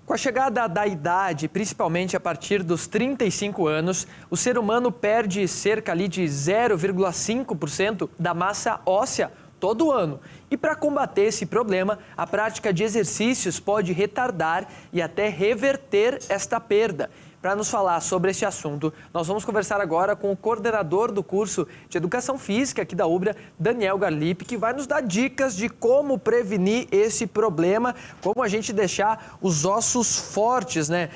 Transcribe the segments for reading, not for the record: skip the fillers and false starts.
Com a chegada da idade, principalmente a partir dos 35 anos, o ser humano perde cerca ali de 0,5% da massa óssea todo ano. E para combater esse problema, a prática de exercícios pode retardar e até reverter esta perda. Para nos falar sobre este assunto, nós vamos conversar agora com o coordenador do curso de Educação Física aqui da UBRA, Daniel Garlip, que vai nos dar dicas de como prevenir esse problema, como a gente deixar os ossos fortes, né?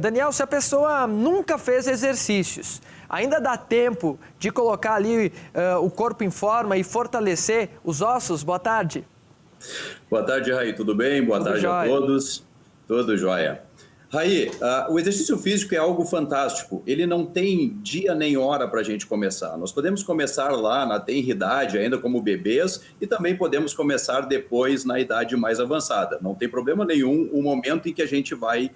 Daniel, se a pessoa nunca fez exercícios, ainda dá tempo de colocar ali o corpo em forma e fortalecer os ossos? Boa tarde. Boa tarde, Raí. Tudo bem? Boa tarde a todos. Tudo jóia. Raí, o exercício físico é algo fantástico. Ele não tem dia nem hora para a gente começar. Nós podemos começar lá na tenridade, ainda como bebês, e também podemos começar depois na idade mais avançada. Não tem problema nenhum o momento em que a gente vai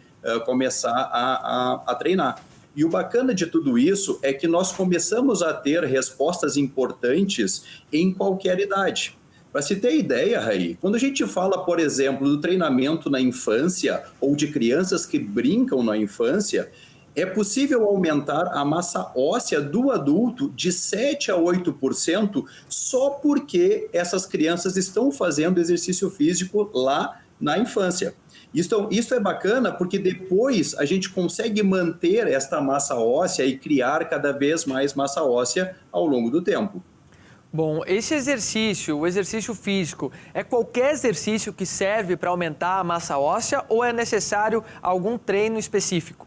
começar a treinar. E o bacana de tudo isso é que nós começamos a ter respostas importantes em qualquer idade. Para se ter ideia, Raí, quando a gente fala, por exemplo, do treinamento na infância ou de crianças que brincam na infância, é possível aumentar a massa óssea do adulto de 7 a 8% só porque essas crianças estão fazendo exercício físico lá na infância. Isso é bacana porque depois a gente consegue manter esta massa óssea e criar cada vez mais massa óssea ao longo do tempo. Bom, esse exercício, o exercício físico, é qualquer exercício que serve para aumentar a massa óssea ou é necessário algum treino específico?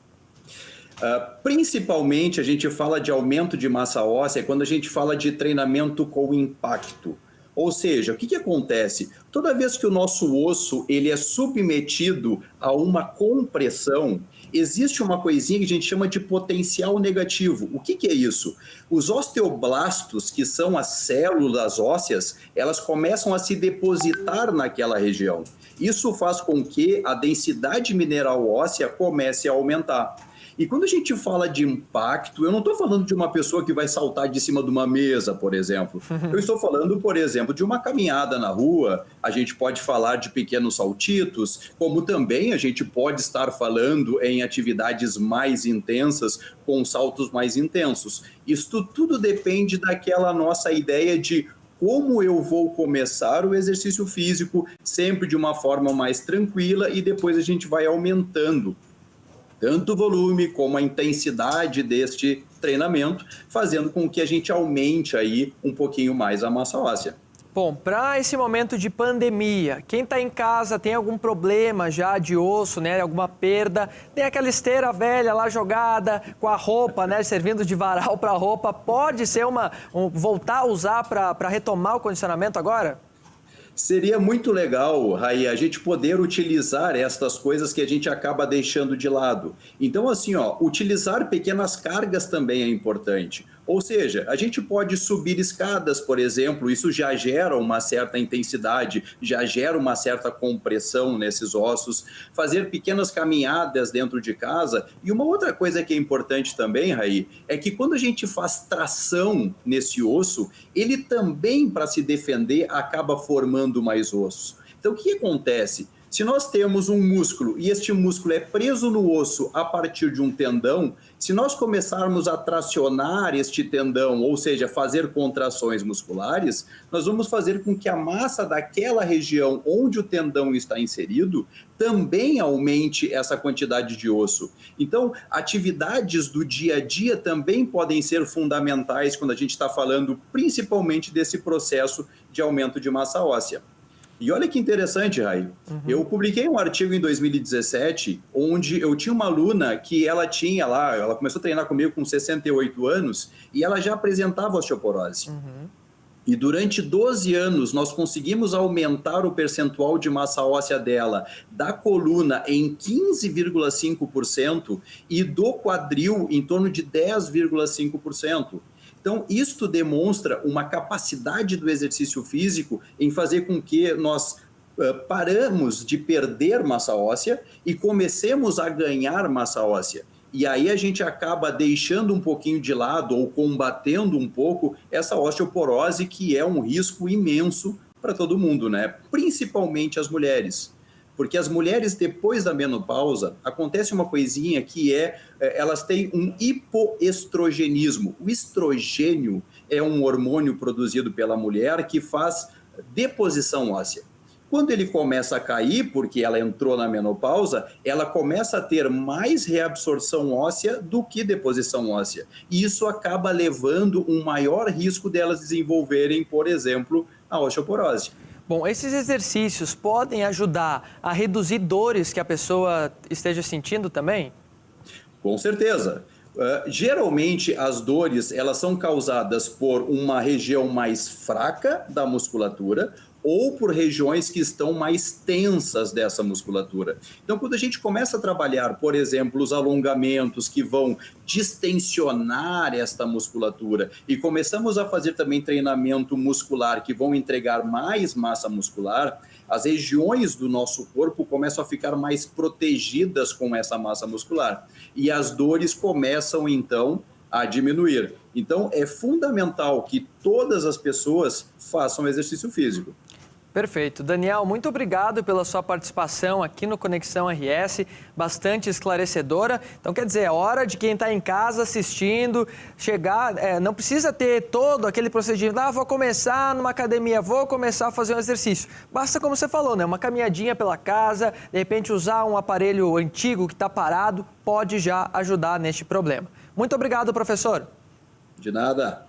Principalmente a gente fala de aumento de massa óssea quando a gente fala de treinamento com impacto. Ou seja, o que acontece? Toda vez que o nosso osso ele é submetido a uma compressão, existe uma coisinha que a gente chama de potencial negativo. O que é isso? Os osteoblastos, que são as células ósseas, elas começam a se depositar naquela região. Isso faz com que a densidade mineral óssea comece a aumentar. E quando a gente fala de impacto, eu não estou falando de uma pessoa que vai saltar de cima de uma mesa, por exemplo. Eu estou falando, por exemplo, de uma caminhada na rua, a gente pode falar de pequenos saltitos, como também a gente pode estar falando em atividades mais intensas, com saltos mais intensos. Isto tudo depende daquela nossa ideia de como eu vou começar o exercício físico, sempre de uma forma mais tranquila e depois a gente vai aumentando tanto o volume como a intensidade deste treinamento, fazendo com que a gente aumente aí um pouquinho mais a massa óssea. Bom, para esse momento de pandemia, quem está em casa tem algum problema já de osso, né, alguma perda, tem aquela esteira velha lá jogada com a roupa, né, servindo de varal para a roupa, pode ser voltar a usar para retomar o condicionamento agora? Seria muito legal, Raí, a gente poder utilizar estas coisas que a gente acaba deixando de lado. Então, assim, utilizar pequenas cargas também é importante. Ou seja, a gente pode subir escadas, por exemplo, isso já gera uma certa intensidade, já gera uma certa compressão nesses ossos. Fazer pequenas caminhadas dentro de casa. E uma outra coisa que é importante também, Raí, é que quando a gente faz tração nesse osso, ele também, para se defender, acaba formando mais osso. Então, o que acontece? Se nós temos um músculo e este músculo é preso no osso a partir de um tendão, se nós começarmos a tracionar este tendão, ou seja, fazer contrações musculares, nós vamos fazer com que a massa daquela região onde o tendão está inserido também aumente essa quantidade de osso. Então, atividades do dia a dia também podem ser fundamentais quando a gente está falando principalmente desse processo de aumento de massa óssea. E olha que interessante, Raí. Eu publiquei um artigo em 2017, onde eu tinha uma aluna que ela começou a treinar comigo com 68 anos e ela já apresentava osteoporose. E durante 12 anos nós conseguimos aumentar o percentual de massa óssea dela da coluna em 15,5% e do quadril em torno de 10,5%. Então, isto demonstra uma capacidade do exercício físico em fazer com que nós paramos de perder massa óssea e comecemos a ganhar massa óssea. E aí a gente acaba deixando um pouquinho de lado ou combatendo um pouco essa osteoporose, que é um risco imenso para todo mundo, né? Principalmente as mulheres. Porque as mulheres, depois da menopausa, acontece uma coisinha que elas têm um hipoestrogenismo. O estrogênio é um hormônio produzido pela mulher que faz deposição óssea. Quando ele começa a cair, porque ela entrou na menopausa, ela começa a ter mais reabsorção óssea do que deposição óssea. E isso acaba levando um maior risco delas desenvolverem, por exemplo, a osteoporose. Bom, esses exercícios podem ajudar a reduzir dores que a pessoa esteja sentindo também? Com certeza. Geralmente as dores elas são causadas por uma região mais fraca da musculatura ou por regiões que estão mais tensas dessa musculatura. Então, quando a gente começa a trabalhar, por exemplo, os alongamentos que vão distensionar esta musculatura e começamos a fazer também treinamento muscular que vão entregar mais massa muscular, as regiões do nosso corpo começam a ficar mais protegidas com essa massa muscular e as dores começam, então, a diminuir. Então, é fundamental que todas as pessoas façam exercício físico. Perfeito. Daniel, muito obrigado pela sua participação aqui no Conexão RS, bastante esclarecedora. Então, quer dizer, é hora de quem está em casa assistindo, chegar, não precisa ter todo aquele procedimento, vou começar numa academia, vou começar a fazer um exercício. Basta, como você falou, né, uma caminhadinha pela casa, de repente usar um aparelho antigo que está parado, pode já ajudar neste problema. Muito obrigado, professor. De nada.